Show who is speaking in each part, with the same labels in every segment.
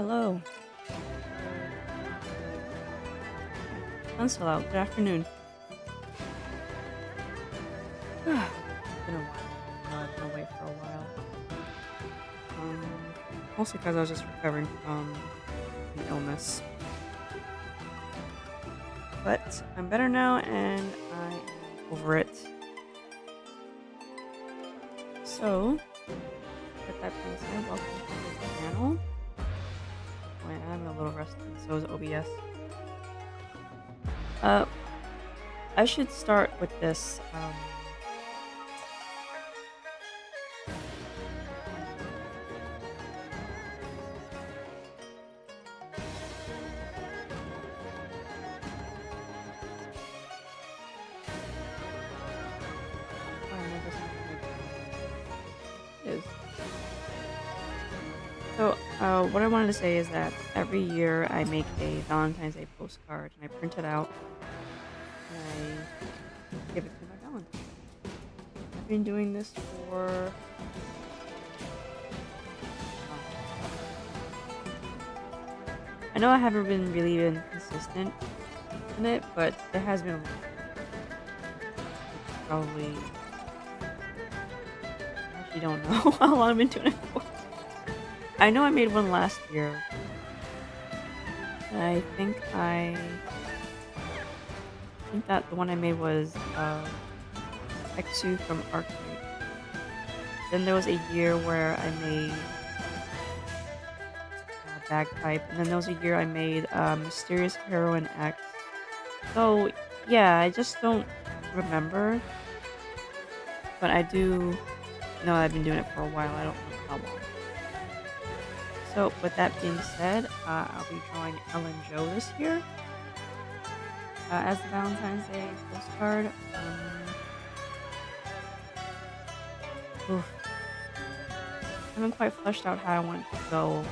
Speaker 1: hello. Sun's still out. Good afternoon. It's been a while. I've been away for a while. Um, Mostly because I was just recovering from an illness. But I'm better now and I am over it. So, with that being said, welcome to the channel. Wait, I'm a little rusty, so is OBS. I should start with this. Is. So, what I wanted to say is that every year I make a Valentine's Day postcard and I print it out and I give it to my Valentine. I've been doing this for I know I haven't really been consistent in it, but there has been probably I actually don't know how long I've been doing it for. I know I made one last year. And I think that the one I made was Exu from Artfol. Then there was a year where I made Bagpipe, and then there was a year I made Mysterious Heroine X. So yeah, I just don't remember, but I do know I've been doing it for a while. I don't know how long. So with that being said, I'll be drawing Ellen Joe this year as the Valentine's Day postcard. I haven't quite fleshed out how I want it to go.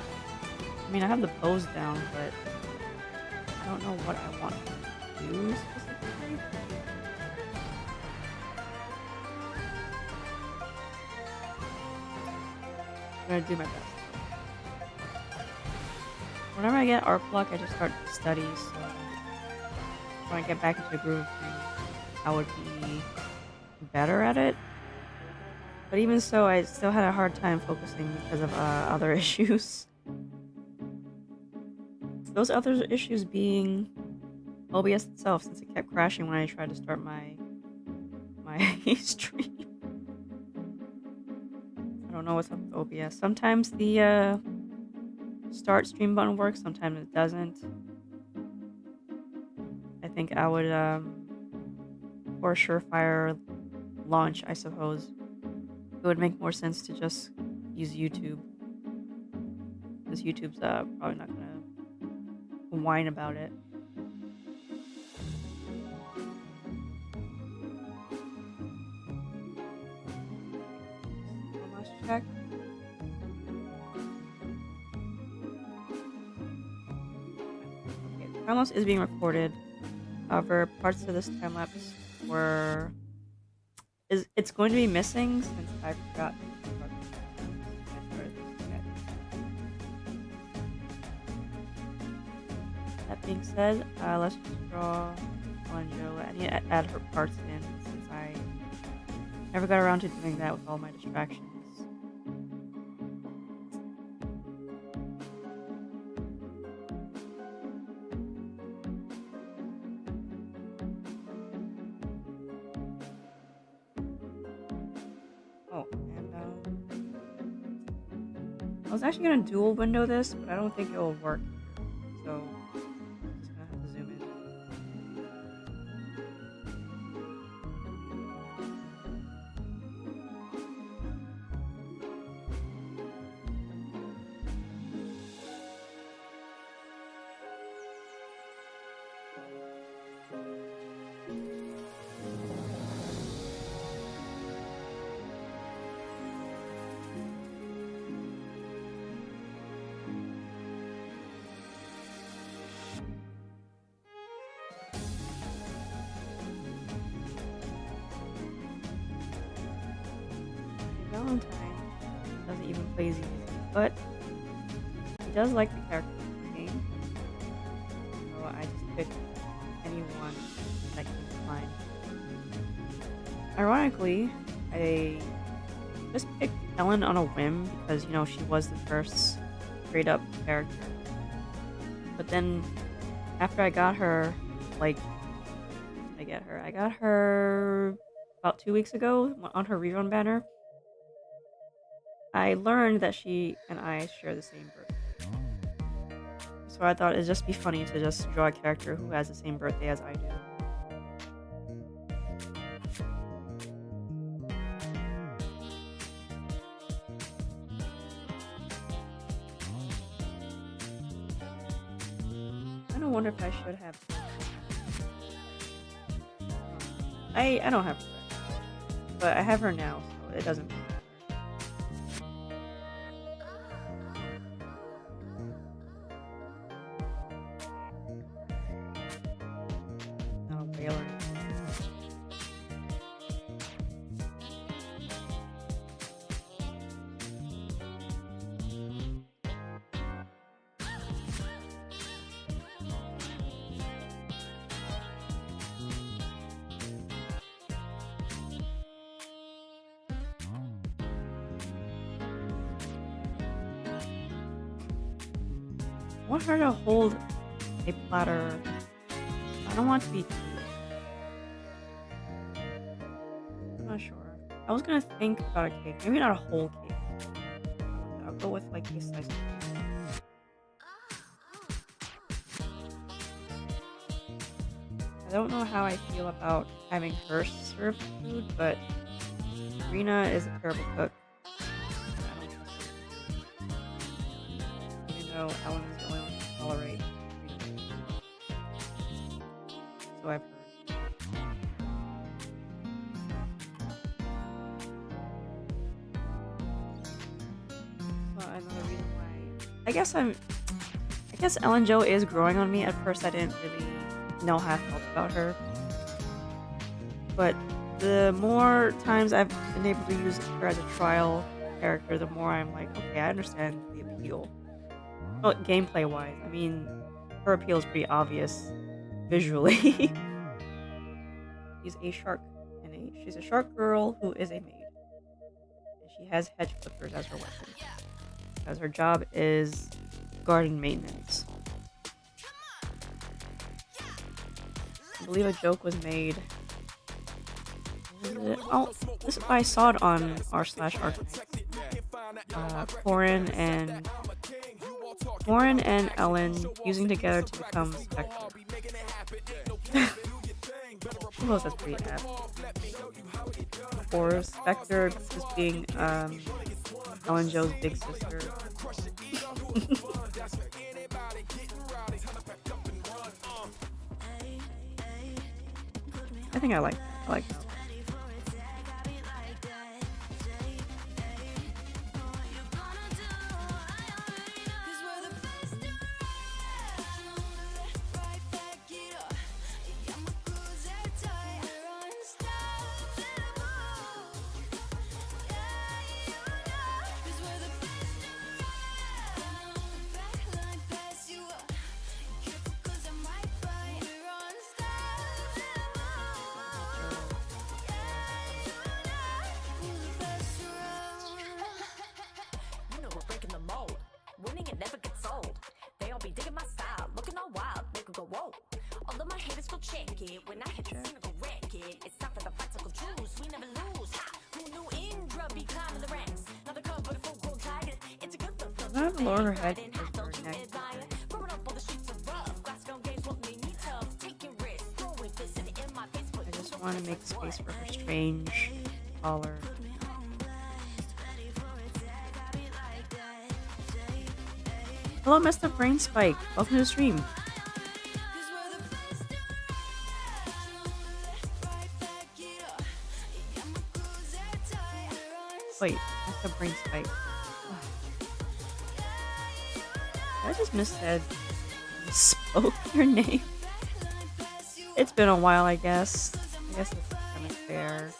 Speaker 1: I mean, I have the pose down, but I don't know what I want to do specifically. I'm gonna do my best. Whenever I get art block, I just start to study, so when I get back into the groove of things, I would be better at it. But even so, I still had a hard time focusing because of other issues. Those other issues being OBS itself, since it kept crashing when I tried to start my stream. I don't know what's up with OBS. Sometimes the start stream button works, sometimes it doesn't. I think I would for a surefire launch, I suppose it would make more sense to just use YouTube, because YouTube's probably not gonna whine about it. One last check. Okay, the time lapse is being recorded. However, parts of this time lapse were it's going to be missing since I forgot to start this sketch. That being said, let's just draw on Joe. I need to add her parts in since I never got around to doing that with all my distractions. Oh, and I was actually gonna dual window this, but I don't think it will work. So I'm just gonna have to zoom in. Valentine doesn't even play easy music, but he does like the character I just picked anyone that came to mind. Ironically, I just picked Ellen on a whim because, she was the first straight up character. But then after I got her, like, I got her about 2 weeks ago on her rerun banner. I learned that she and I share the same birthday. So I thought it'd just be funny to just draw a character who has the same birthday as I do. I don't wonder if I should have. I don't have her, but I have her now, so it doesn't matter. Not a whale or anything. I want her to hold a platter. I don't want it to be too. I'm not sure. I was gonna think about a cake. Maybe not a whole cake. I'll go with like a slice of cake. I don't know how I feel about having her serve food, but Rena is a terrible cook. I don't trust her. Even though Ellen is the only one who can tolerate Rena. So I've heard. Well, another reason why I guess Ellen Jo is growing on me. At first I didn't really know how I felt about her. But the more times I've been able to use her as a trial character, the more I'm like, okay, I understand the appeal. Well, gameplay wise, I mean, her appeal is pretty obvious visually. She's a shark, and she's a shark girl who is a maid. And she has hedge clippers as her weapon. Because her job is garden maintenance. I believe a joke was made. Oh, I saw it on r/Artfol. Corin and Ellen fusing together to become Spectre. I suppose that's pretty apt. Or Spectre just being Ellen Jo's big sister. I think I like that. I like that. I have to lower her head because her neck is I just want to make space for her strange collar. Hello, Mr. Brain Spike. Welcome to the stream. Wait, Mr. Brain Spike. I just misspoke your name. It's been a while, I guess. I guess it's kind of fair.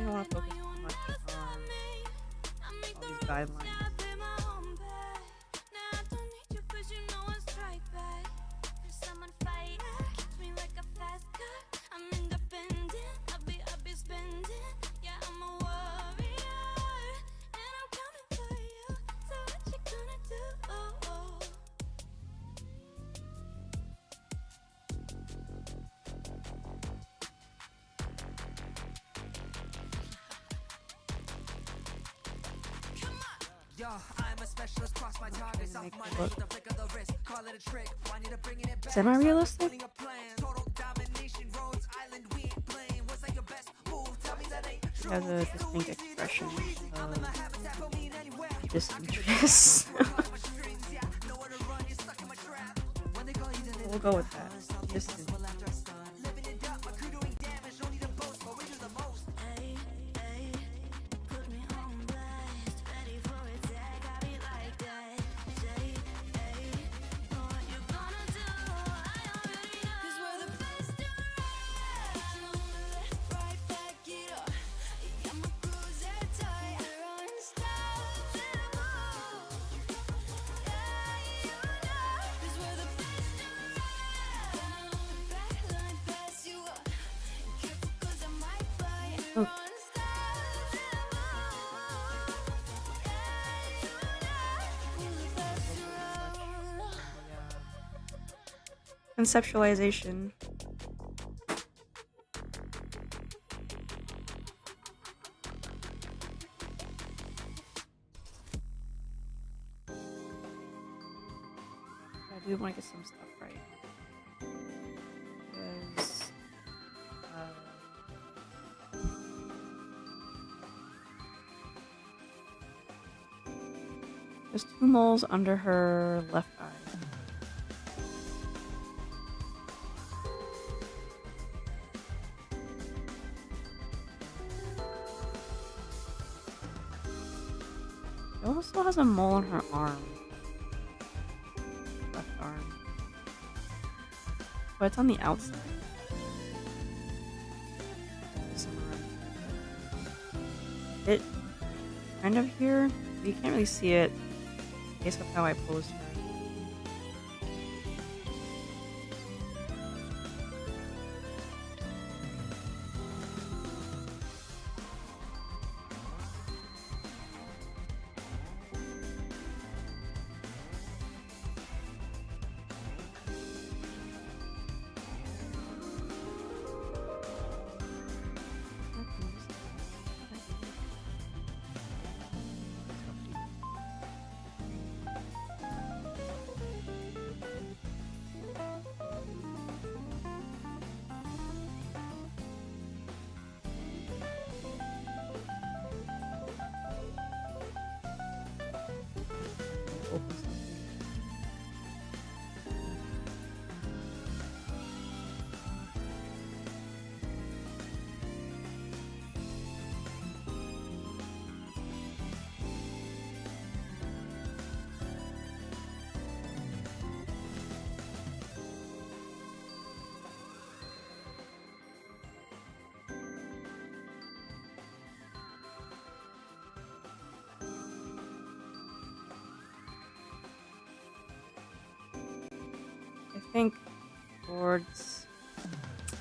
Speaker 1: don't want to focus too much on all these guidelines. Semi-realistic? She has a distinct expression of disinterest. We'll go with that. Distant. Oh. Conceptualization. I do want to get some stuff right. Because, there's 2 moles under her left eye. She also has a mole on her arm. Left arm. But it's on the outside. It kind of here, but you can't really see it based on how I posed her.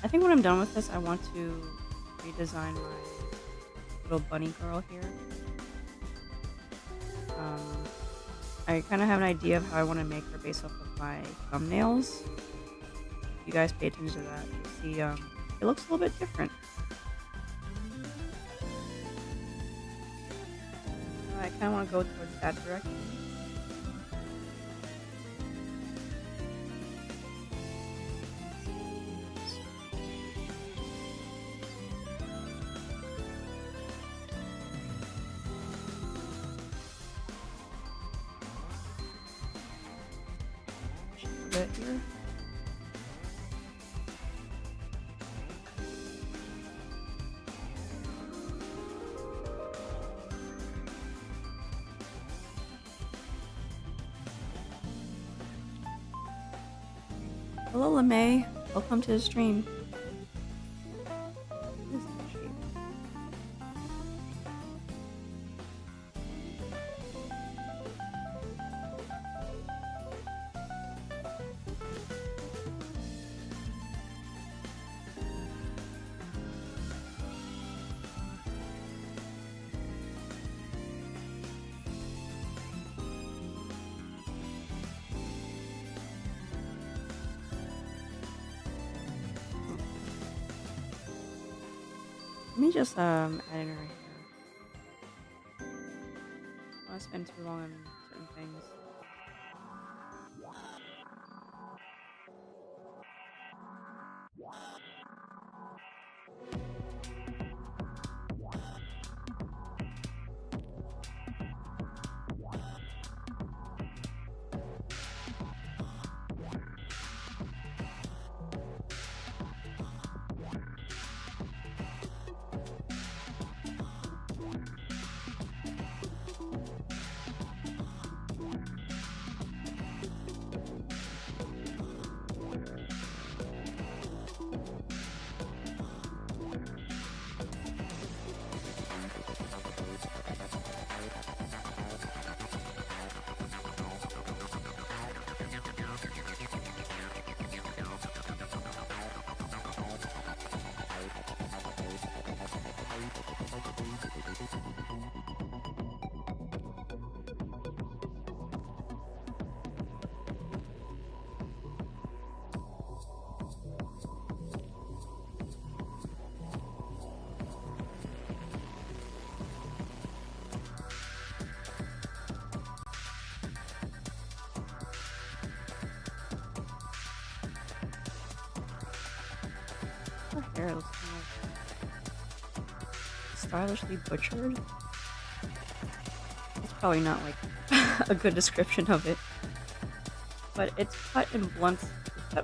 Speaker 1: I think when I'm done with this, I want to redesign my little bunny girl here. I kind of have an idea of how I want to make her based off of my thumbnails. If you guys pay attention to that, you see it looks a little bit different. I kind of want to go towards that direction. Here. Hello, LeMay. Welcome to the stream. What is that shape? Let me just add in right here. I don't want to spend too long on certain things. Her hair looks kind of stylishly butchered. It's probably not like a good description of it, but it's cut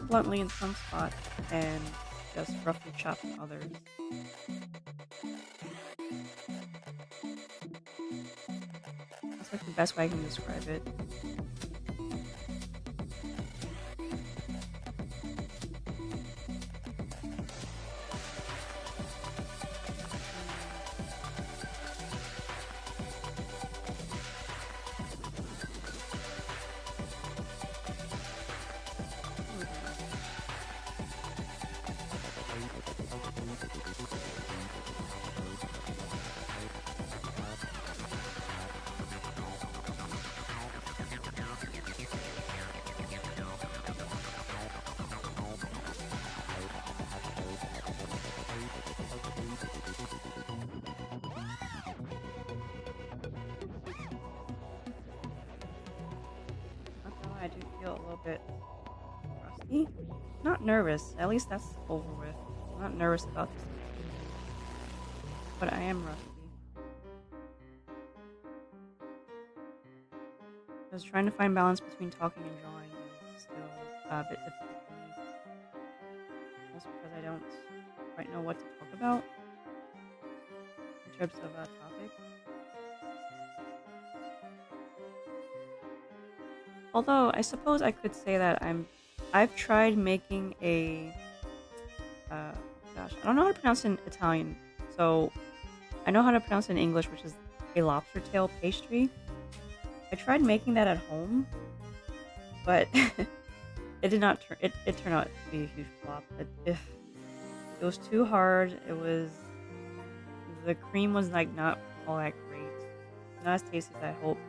Speaker 1: bluntly in some spots and just roughly chopped in others. That's like the best way I can describe it. I do feel a little bit rusty. Not nervous. At least that's over with. I'm not nervous about this, but I am rusty. I was trying to find balance between talking and drawing is still a bit difficult for me. Also because I don't quite know what to talk about in terms of a topic. Although I suppose I could say that I've tried making a gosh, I don't know how to pronounce it in Italian. So I know how to pronounce it in English, which is a lobster tail pastry. I tried making that at home, but it did not turn it turned out to be a huge flop. It was too hard. The cream was like not all that great. Not as tasty as I hoped.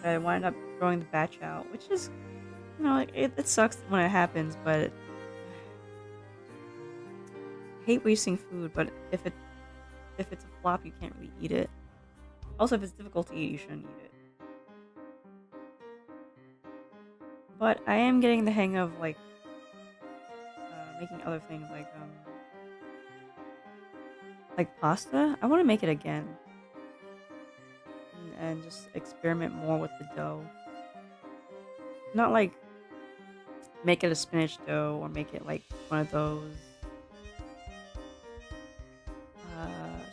Speaker 1: But I wound up throwing the batch out, which is, it sucks when it happens, but I hate wasting food, but if it's a flop, you can't really eat it. Also, if it's difficult to eat, you shouldn't eat it. But I am getting the hang of making other things like pasta. I want to make it again and just experiment more with the dough. Not like make it a spinach dough or make it like one of those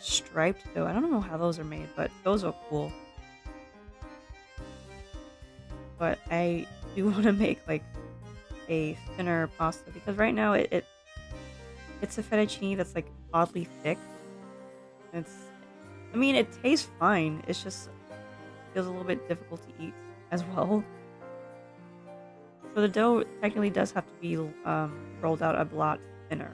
Speaker 1: striped dough. I don't know how those are made, but those are cool. But I do want to make like a thinner pasta because right now it's a fettuccine that's like oddly thick. It tastes fine. It's just feels a little bit difficult to eat as well. So the dough technically does have to be rolled out a lot thinner.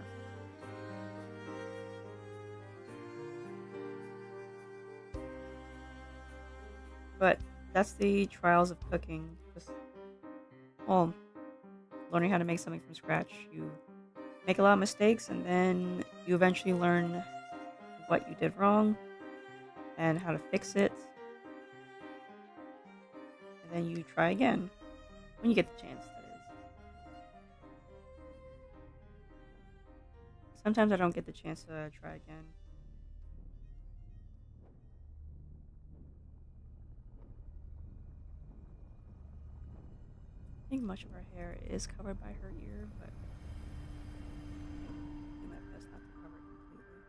Speaker 1: But that's the trials of cooking. Well, learning how to make something from scratch. You make a lot of mistakes and then you eventually learn what you did wrong and how to fix it, and then you try again when you get the chance, that is. Sometimes I don't get the chance to try again. I think much of her hair is covered by her ear, but I'll do my best not to cover it completely.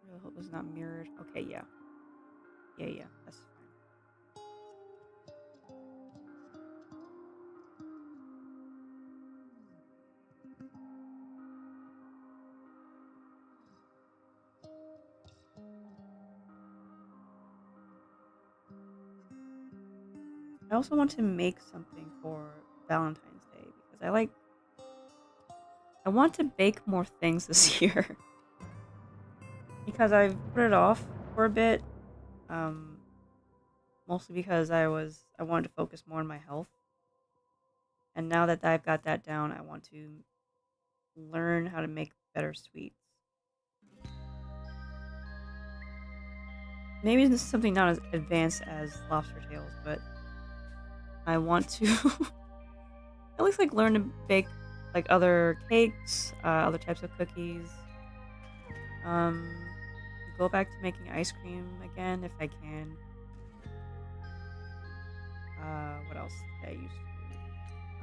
Speaker 1: I really hope it's not mirrored. Okay, yeah. Yeah, that's fine. I also want to make something for Valentine's Day because I want to bake more things this year because I've put it off for a bit. Um, Mostly because I wanted to focus more on my health, and now that I've got that down, I want to learn how to make better sweets. Maybe this is something not as advanced as lobster tails, but I want to at least like learn to bake like other cakes, other types of cookies. Um, go back to making ice cream again if I can. What else did I used to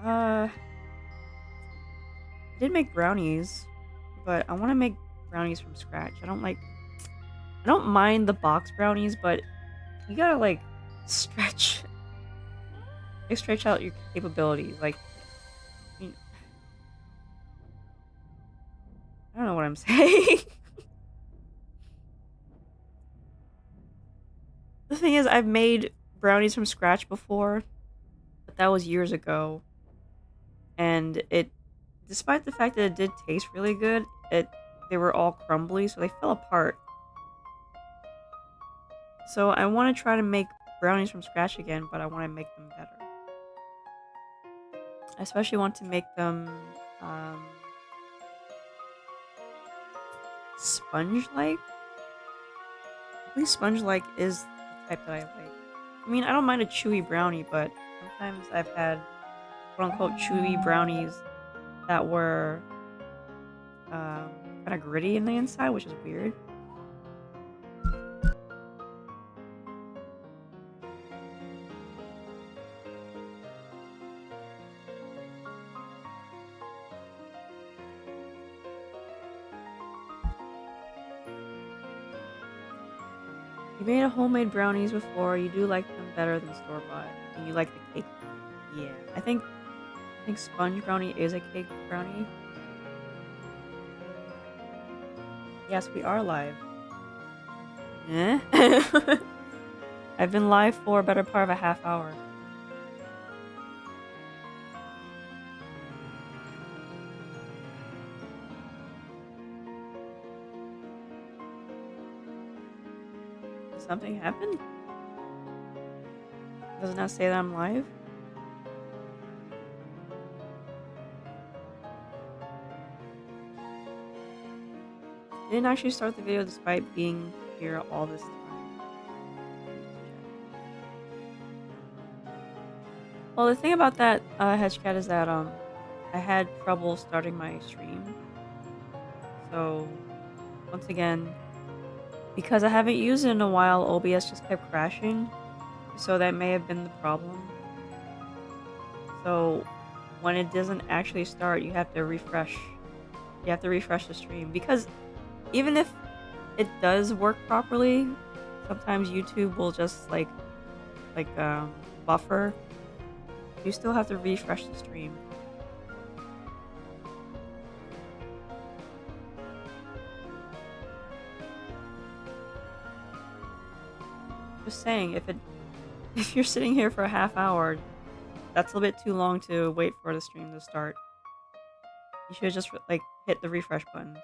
Speaker 1: do? I did make brownies, but I want to make brownies from scratch. I don't mind the box brownies, but you gotta like stretch, stretch out your capabilities. Like, I mean, I don't know what I'm saying. The thing is, I've made brownies from scratch before, but that was years ago, and despite the fact that it did taste really good, they were all crumbly, so they fell apart. So I want to try to make brownies from scratch again, but I want to make them better. I especially want to make them um, sponge-like. At least sponge-like is the type that I like. I mean, I don't mind a chewy brownie, but sometimes I've had quote-unquote chewy brownies that were um, kind of gritty in the inside, which is weird. You made a homemade brownies before. You do like them better than store-bought, and you like the cake brownie. Yeah, I think sponge brownie is a cake brownie. Yes, we are live. Eh? I've been live for a better part of a half hour. Did something happen? Does it not say that I'm live? I didn't actually start the video despite being here all this time. Well, the thing about that Hedgecat is that I had trouble starting my stream. So once again, because I haven't used it in a while, OBS just kept crashing. So that may have been the problem. So when it doesn't actually start, you have to refresh. You have to refresh the stream because even if it does work properly, sometimes YouTube will just buffer. You still have to refresh the stream. Just saying, if you're sitting here for a half hour, that's a little bit too long to wait for the stream to start. You should just like hit the refresh button.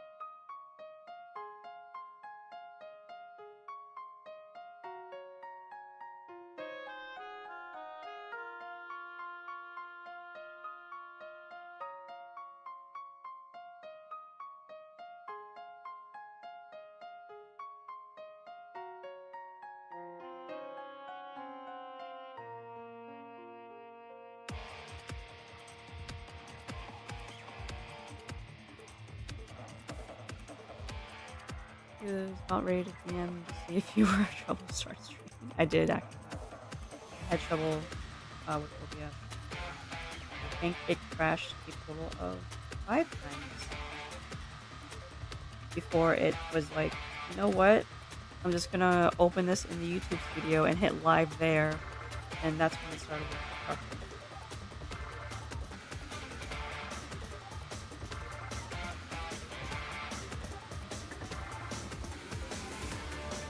Speaker 1: was about ready to DM to see if you were having trouble start streaming. I did actually. I had trouble with OBS. I think it crashed a total of 5 times before it was like, you know what? I'm just gonna open this in the YouTube studio and hit live there, and that's when it started working.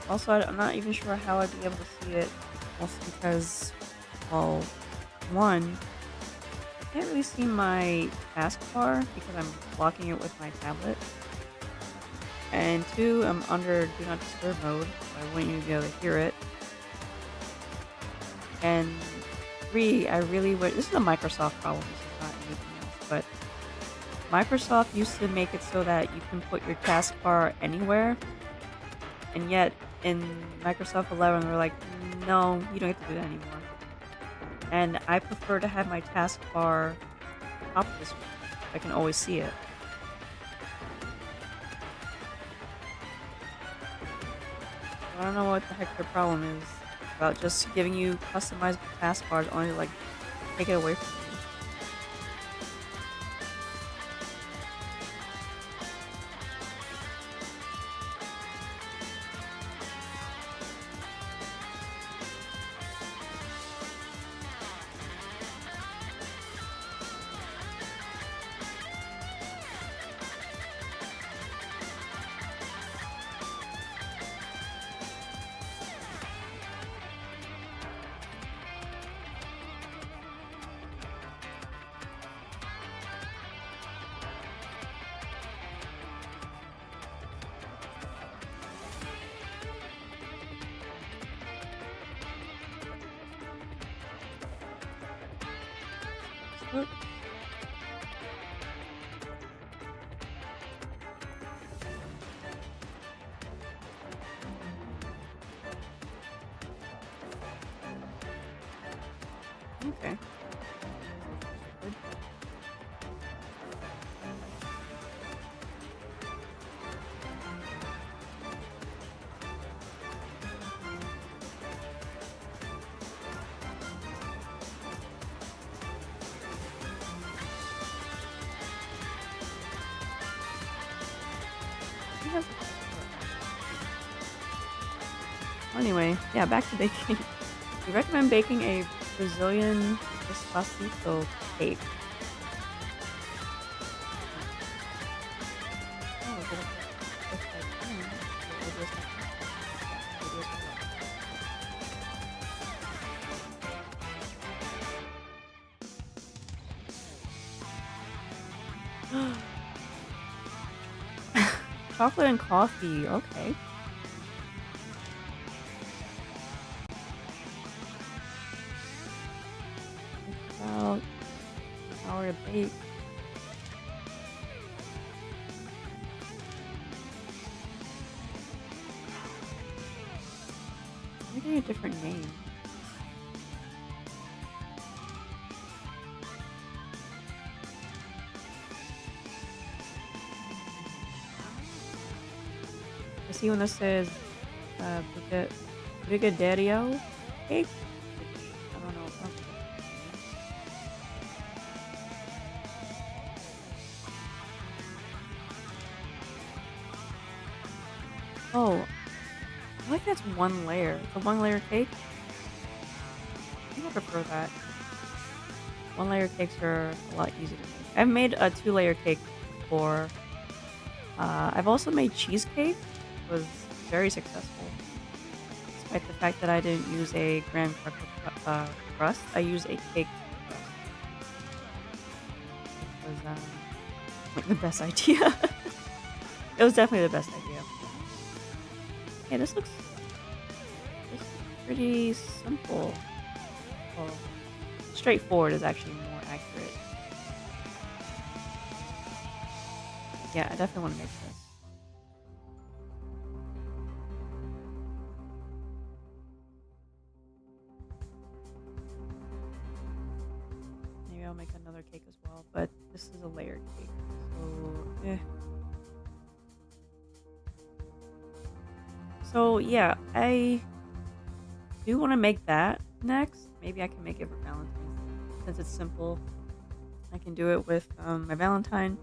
Speaker 1: Also, I'm not even sure how I'd be able to see it, mostly because, well, one, I can't really see my taskbar because I'm blocking it with my tablet. And two, I'm under Do Not Disturb mode, so I wouldn't even be able to hear it. And three, I really would. This is a Microsoft problem, this is not anything else, but Microsoft used to make it so that you can put your taskbar anywhere, and yet in Microsoft 11, they're like, no, you don't have to do that anymore. And I prefer to have my taskbar top of the screen. I can always see it. I don't know what the heck their problem is about just giving you customizable taskbars only to like take it away from you. Oop. Okay. Good. He has Anyway, yeah, back to baking. We recommend baking a Brazilian Despacito cake. Oh, is it if I can, it is chocolate and coffee, okay. About an hour to bake. Maybe a different name. I see when this says Brigadeiro cake. I don't know. Oh, I like that's one layer. It's a one layer cake. I think I prefer that. One layer cakes are a lot easier to make. I've made a 2-layer cake before. I've also made cheesecake. It was very successful. Despite the fact that I didn't use a graham cracker crust, I used a cake crust. It was like the best idea. It was definitely the best idea. Yeah, this looks pretty simple. Well, straightforward is actually more accurate. Yeah, I definitely want to make this. Maybe I'll make another cake as well, but this is a layered cake, so So yeah, I do want to make that next. Maybe I can make it for Valentine's since it's simple. I can do it with my Valentine.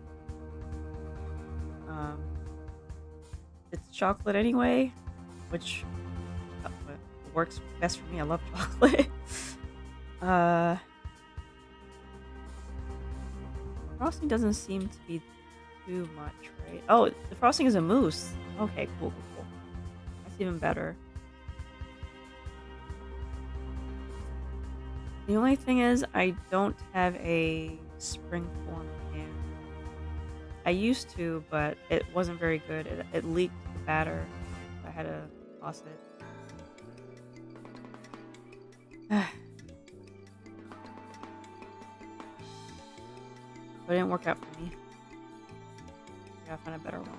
Speaker 1: Um, it's chocolate anyway, which works best for me. I love chocolate. uh, frosting doesn't seem to be too much, right? Oh, the frosting is a mousse. Okay, cool, cool, cool. That's even better. The only thing is, I don't have a spring form pan. I used to, but it wasn't very good. It leaked the batter. So I had to toss it. But it didn't work out for me. I gotta find a better one.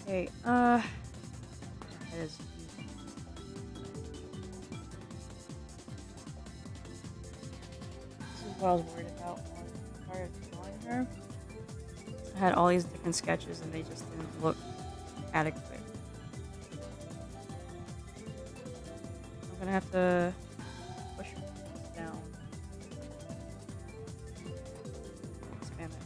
Speaker 1: Okay, that is this is what I was worried about when I started drawing her. I had all these different sketches and they just didn't look adequate. I'm gonna have to push this down. Expand that.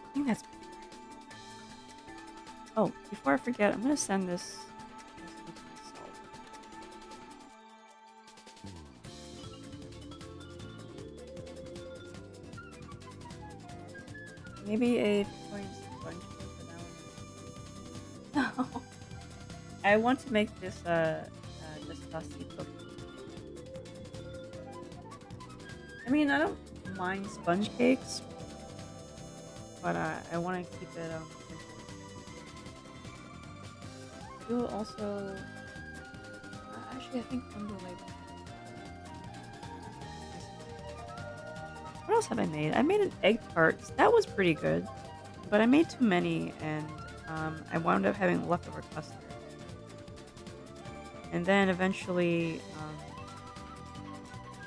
Speaker 1: I think that's. Oh, before I forget, I'm gonna send this recipe to myself. Maybe a Victorian sponge cake for that one. No. I want to make this despacito. I mean, I don't mind sponge cakes, but I want to keep it simple. You also, actually, I think under label. What else have I made? I made an egg tart. That was pretty good, but I made too many, and I wound up having leftover custard. And then eventually,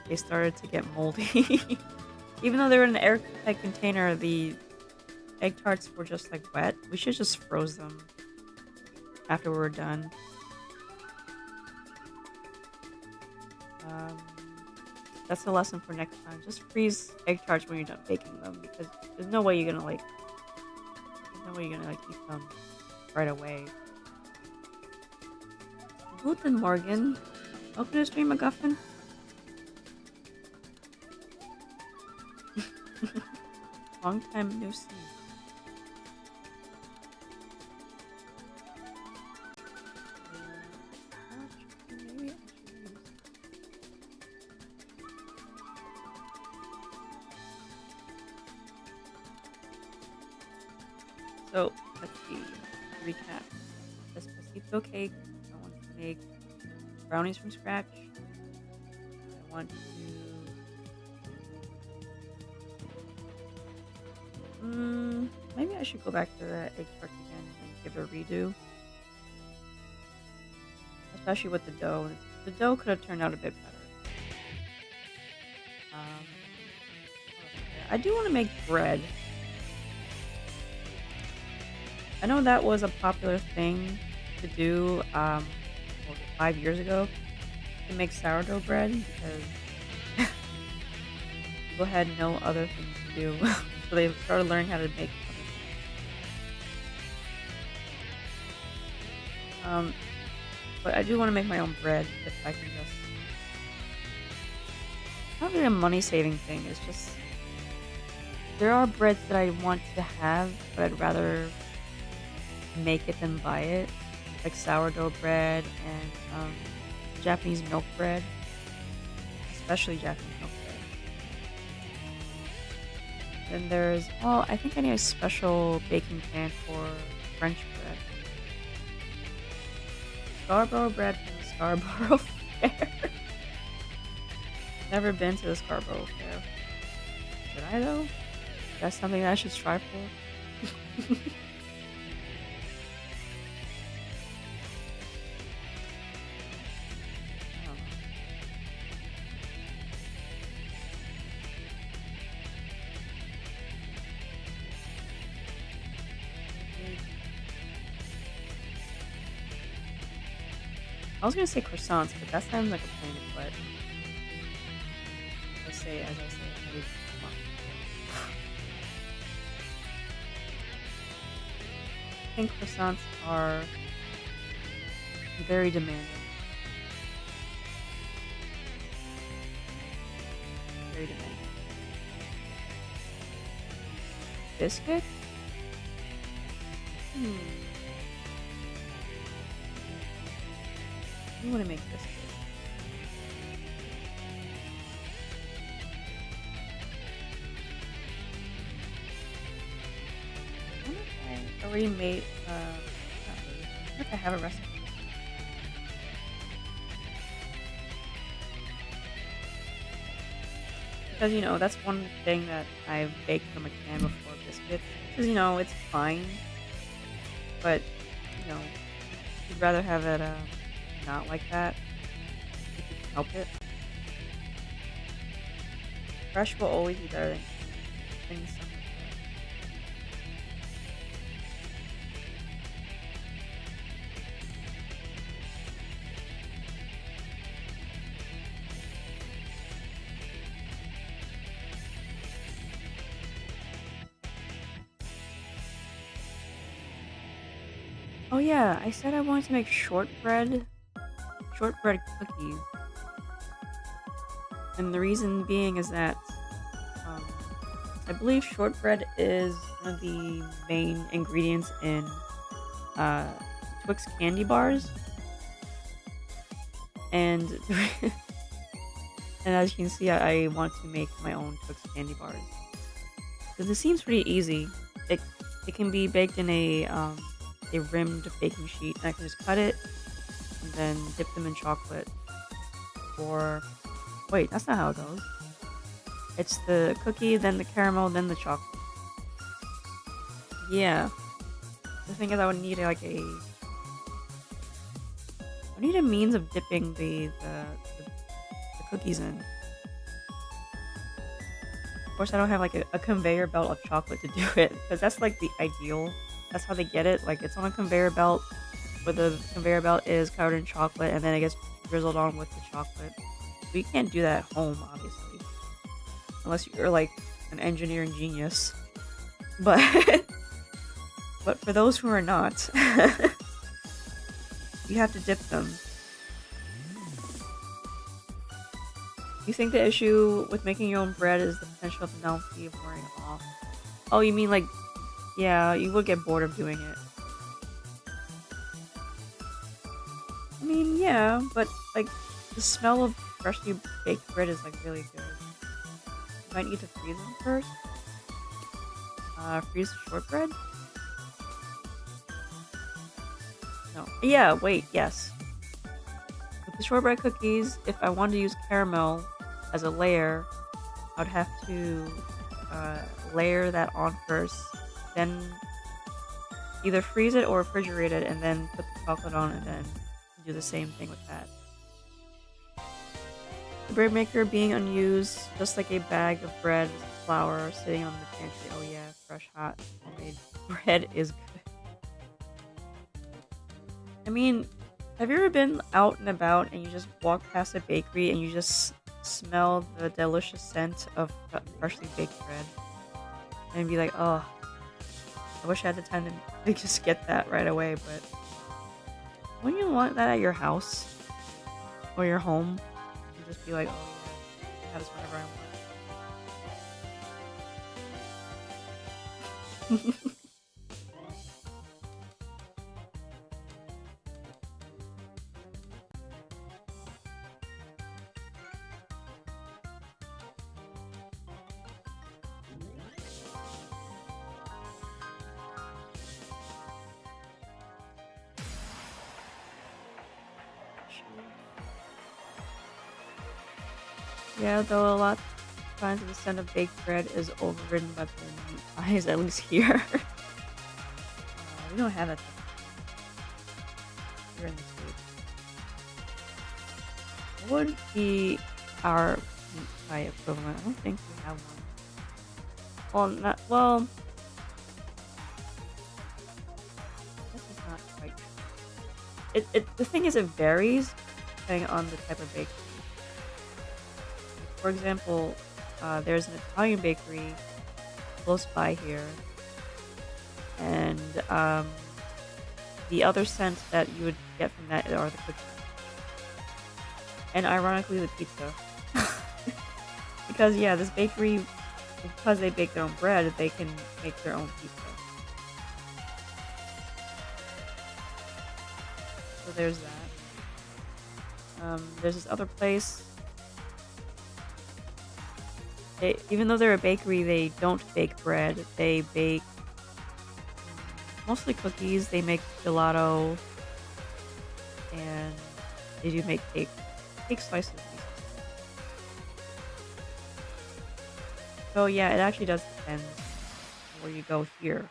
Speaker 1: they started to get moldy. Even though they were in an airtight container, the egg tarts were just like wet. We should just froze them after we were done. That's a lesson for next time. Just freeze egg tarts when you're done baking them, because there's no way you're gonna eat them right away. Guten Morgen. Welcome to the stream, MacGuffin. Long time no see. So, let's see. Recap. Despacito cake. I want to make brownies from scratch. I want to... maybe I should go back to the egg tart again and give it a redo. especially with the dough. The dough could have turned out a bit better. Um, I do want to make bread. I know that was a popular thing to do, what was it, 5 years ago, to make sourdough bread because people had no other things to do. So they started learning how to make other things. But I do want to make my own bread if I can just. Not really a money saving thing. It's just there are breads that I want to have, but I'd rather make it than buy it, like sourdough bread and Japanese milk bread, especially Japanese milk bread. Then there's, oh, I think I need a special baking pan for French bread. Scarborough bread from the Scarborough Fair. Never been to the Scarborough Fair. Should I though? That's something that I should strive for. I was gonna say croissants, but that sounds like a pain in the butt. As I say, every month. I think croissants are very demanding. Very demanding. Biscuit? You want to make biscuit. I wonder if I already made, not really. I wonder if I have a recipe. Because, that's one thing that I've baked from a can before, biscuits. Because, it's fine. But, you'd rather have it, not like that if you can help it. Fresh will always be better than something like that. Oh yeah, I said I wanted to make shortbread cookies. And the reason being is that I believe shortbread is one of the main ingredients in Twix candy bars. And and as you can see, I want to make my own Twix candy bars. Because it seems pretty easy. It can be baked in a rimmed baking sheet, and I can just cut it and then dip them in chocolate. Or wait, that's not how it goes. It's the cookie, then the caramel, then the chocolate. Yeah. The thing is, I would need I need a means of dipping the cookies in. Of course, I don't have like a conveyor belt of chocolate to do it, because that's like the ideal. That's how they get it. Like, it's on a conveyor belt, where the conveyor belt is covered in chocolate, and then it gets drizzled on with the chocolate. But you can't do that at home, obviously, unless you're like an engineering genius. But but for those who are not, you have to dip them. You think the issue with making your own bread is the potential of the novelty of wearing it off? Oh, you mean like, yeah, you would get bored of doing it. I mean, yeah, but like the smell of freshly baked bread is like really good. You might need to freeze them first. Freeze the shortbread? No. Yeah, wait, yes. With the shortbread cookies, if I wanted to use caramel as a layer, I would have to layer that on first, then either freeze it or refrigerate it, and then put the chocolate on, and then do the same thing with that. The bread maker being unused, just like a bag of bread, flour sitting on the pantry. Oh yeah, fresh, hot, homemade bread is good. I mean, have you ever been out and about and you just walk past a bakery and you just smell the delicious scent of freshly baked bread and be like, oh, I wish I had the time to just get that right away, but wouldn't you want that at your house or your home? And just be like, oh yeah, have this whenever I want. Yeah, though a lot of times the scent of baked bread is overridden by the meat pies, at least here. We don't have that here in the States. What would be our meat pie equivalent? I don't think we have one. Well, not well. This is not quite true. The thing is, it varies depending on the type of bakery. For example, there's an Italian bakery close by here, and the other scent that you would get from that are the cookies, and ironically, the pizza. Because yeah, this bakery, because they bake their own bread, they can make their own pizza. So there's that. There's this other place. Even though they're a bakery, they don't bake bread. They bake mostly cookies. They make gelato, and they do make cake slices. So yeah, it actually does depend where you go here.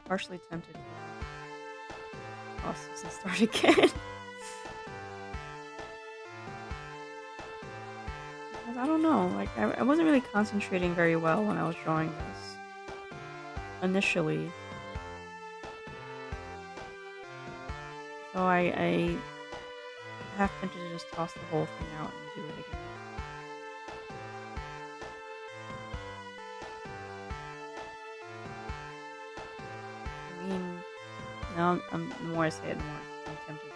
Speaker 1: Partially tempted to pause this and start again. Because I don't know, like I wasn't really concentrating very well when I was drawing this initially. So I half tempted to just toss the whole thing out and do it again. I mean, now the more I say it, the more I'm tempted by it.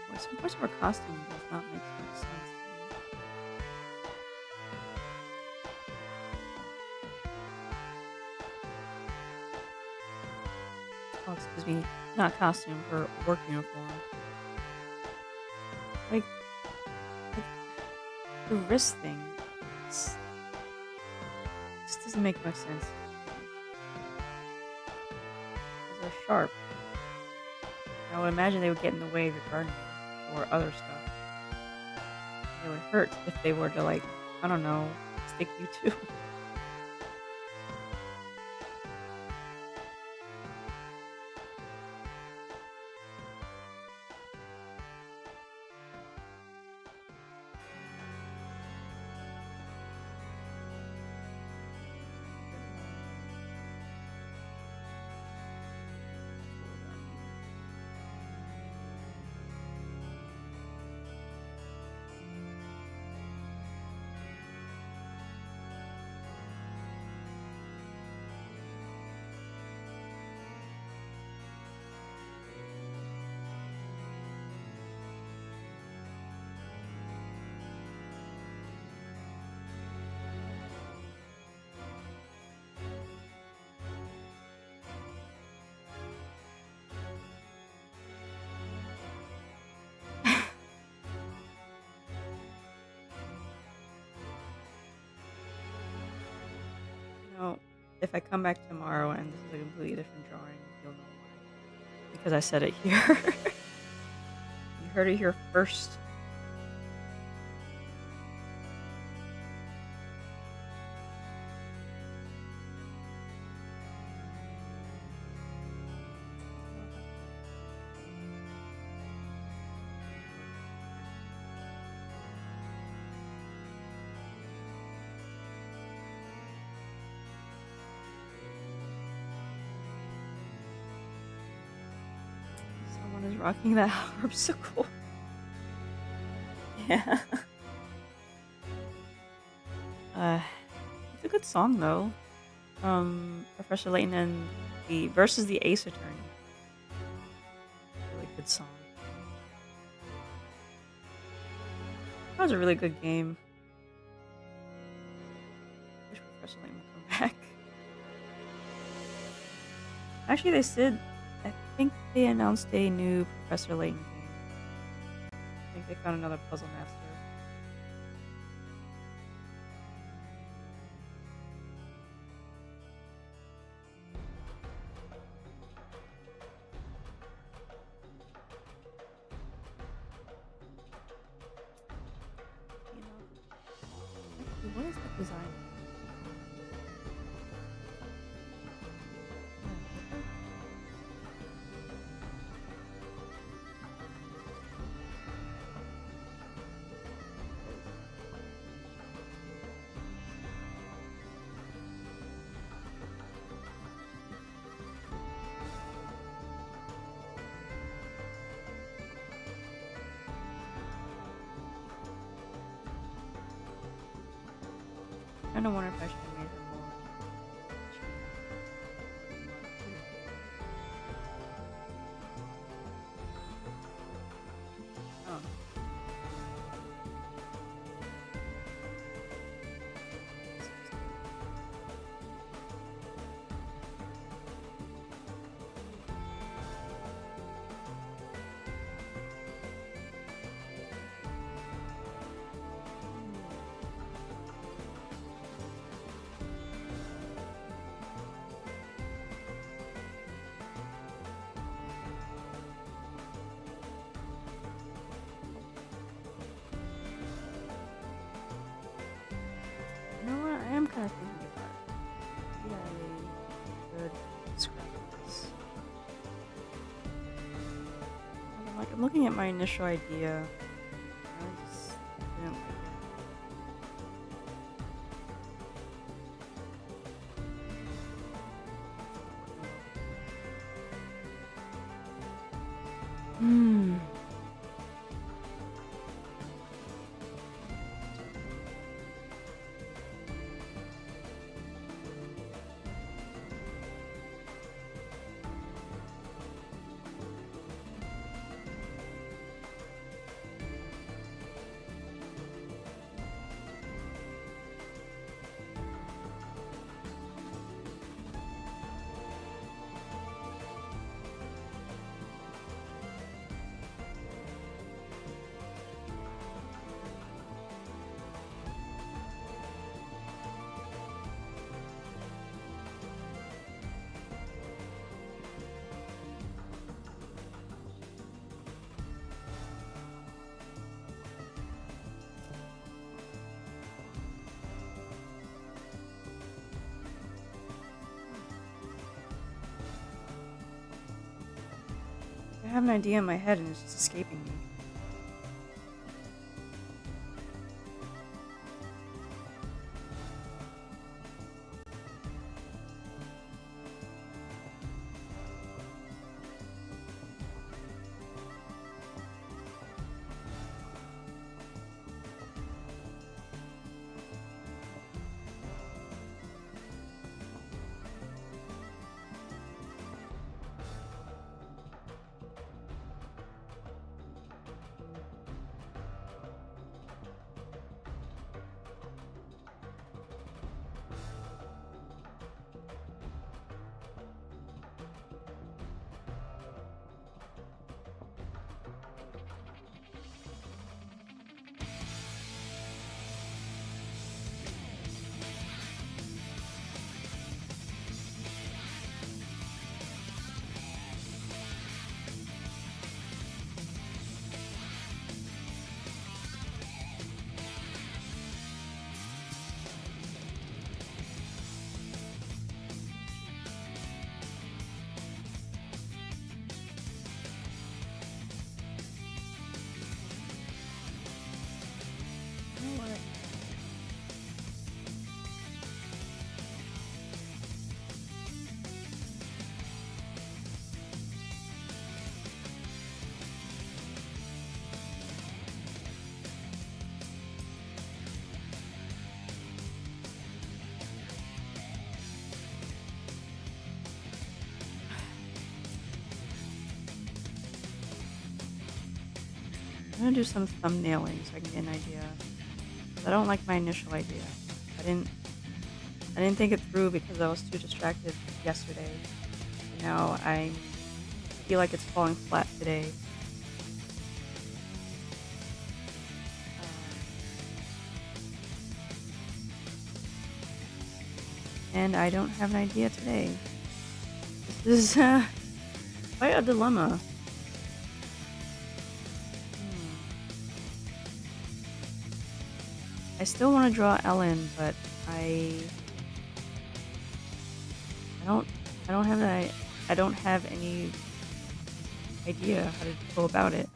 Speaker 1: Well, some parts of her costume does not make much sense to me. Oh, excuse me, not costume, her work uniform. Like the wrist thing. This doesn't make much sense. Those are sharp. I would imagine they would get in the way of your gardening or other stuff. It would hurt if they were to like, I don't know, stick you too. You know, if I come back tomorrow and this is a completely different drawing, you'll know why. Because I said it here. You heard it here first. Someone is rocking that harpsichord. Yeah. It's a good song though. Professor Layton and the versus the Ace Attorney. Really good song. That was a really good game. Wish Professor Layton would come back. Actually, they said, I think they announced a new Professor Layton game. I think they found another puzzle master. You know, actually, what is that design? I don't wonder if I should have made her more. Oh. You know what? I am kind of thinking about it. Maybe I could scrap this. I'm looking at my initial idea. I just didn't like it. Hmm. have an idea in my head and it's just escaping me. You know what? I'm gonna do some thumbnailing so I can get an idea. 'Cause I don't like my initial idea. I didn't I didn't think it through because I was too distracted yesterday. And now I feel like it's falling flat today. And I don't have an idea today. This is quite a dilemma. I still want to draw Ellen, but I don't I don't have that I don't have any idea how to go about it.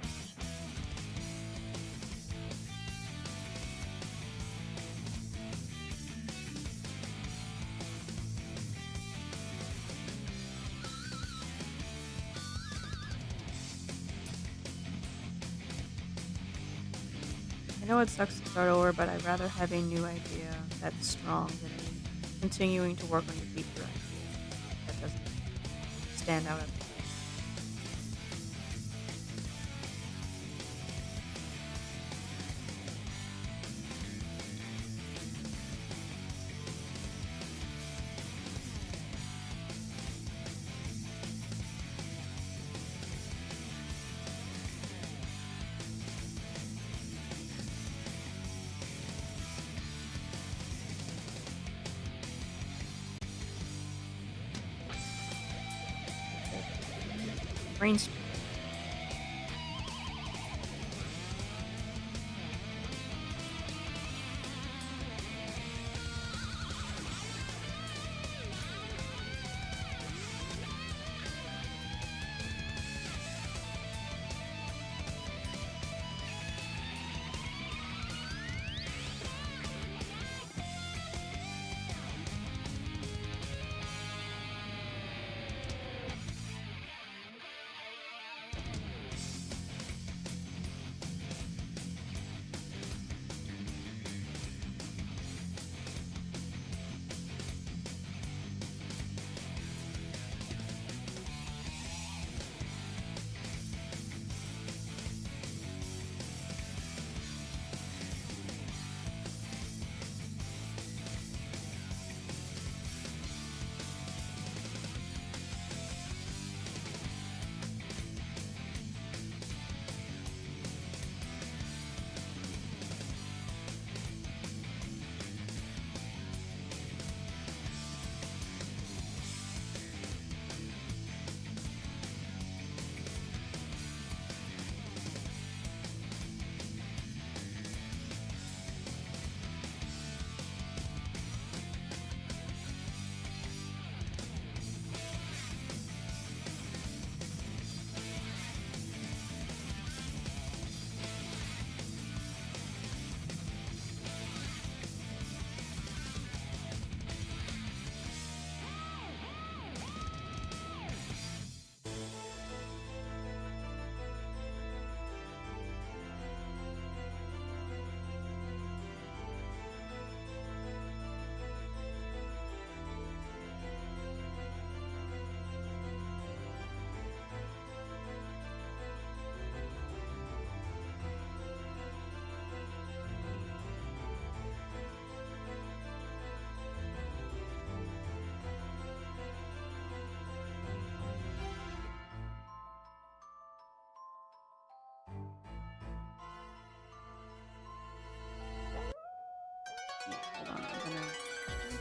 Speaker 1: I know it sucks to start over, but I'd rather have a new idea that's strong than continuing to work on a weaker idea that doesn't stand out at all. Brainstorm.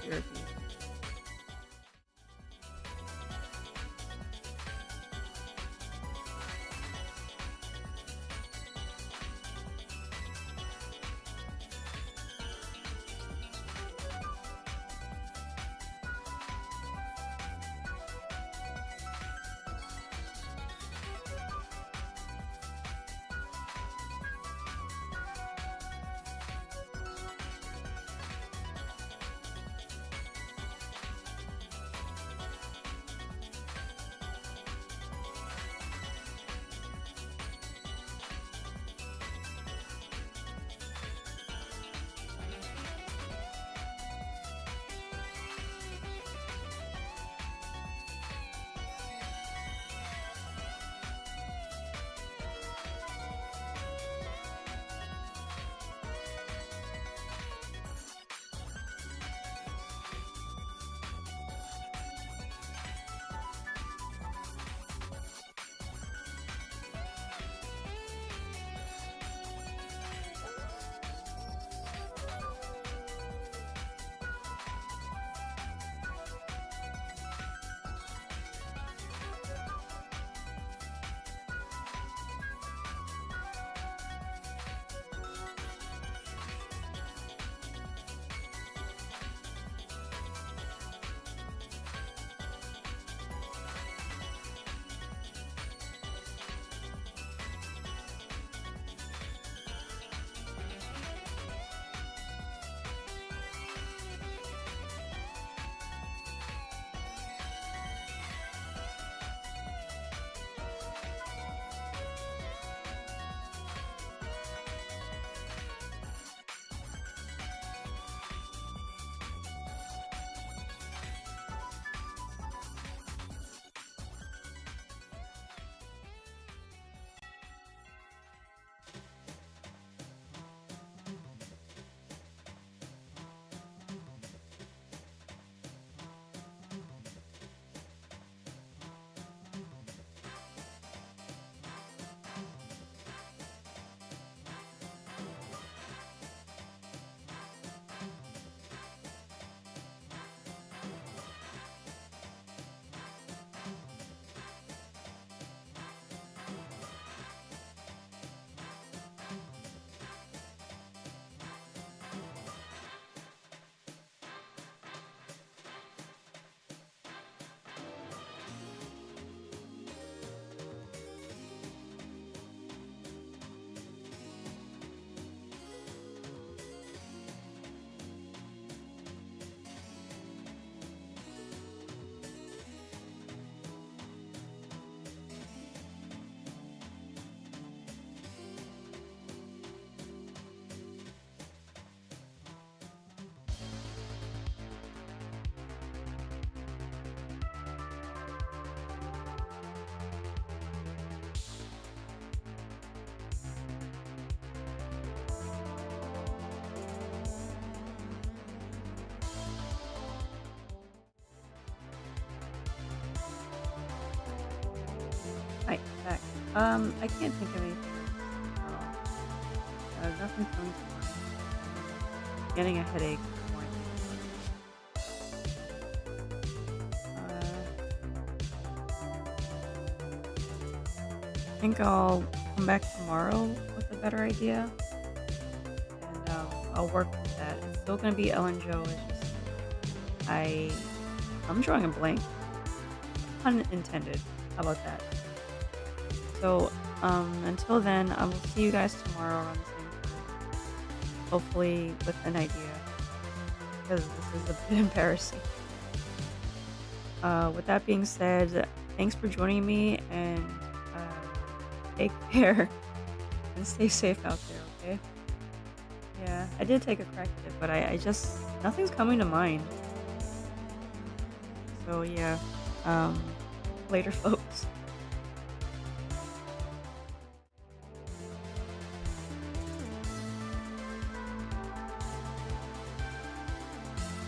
Speaker 1: therapy. Hi, back. I can't think of anything. Nothing comes to mind. Getting a headache. I think I'll come back tomorrow with a better idea, and I'll work with that. It's still gonna be Ellen Joe. It's just I'm drawing a blank. Pun intended. How about that? So until then, I will see you guys tomorrow around the same time. Hopefully with an idea, because this is a bit embarrassing. With that being said, thanks for joining me, and take care and stay safe out there, okay? Yeah, I did take a crack at it, but I just, nothing's coming to mind. So yeah, later folks.